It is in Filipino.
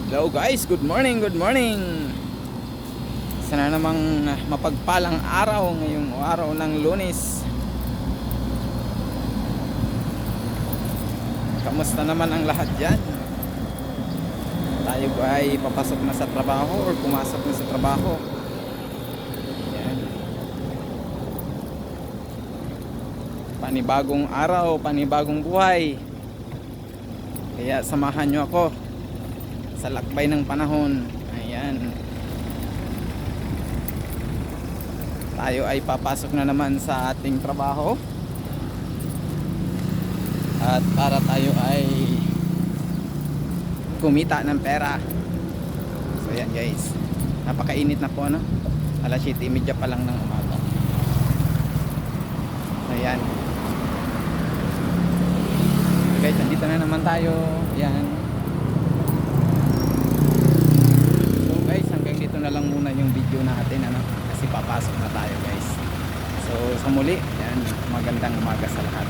Hello guys, good morning, good morning. Sana namang mapagpalang araw ngayong araw ng Lunes. Kamusta naman ang lahat dyan? Tayo ay papasok na sa trabaho or pumasok na sa trabaho. Yan. Panibagong araw, panibagong buhay. Kaya samahan nyo ako sa lakbay ng panahon. Ayan. Tayo ay papasok na naman sa ating trabaho. At para tayo ay kumita ng pera. So ayan guys. Napakainit na po no. Alas 7:30 pa lang ng umaga. Ayan. Guys, nandito na naman tayo. Ayan. So guys, hanggang dito na lang muna yung video natin ano, kasi papasok na tayo guys. So sa muli, yan, magandang umaga sa lahat.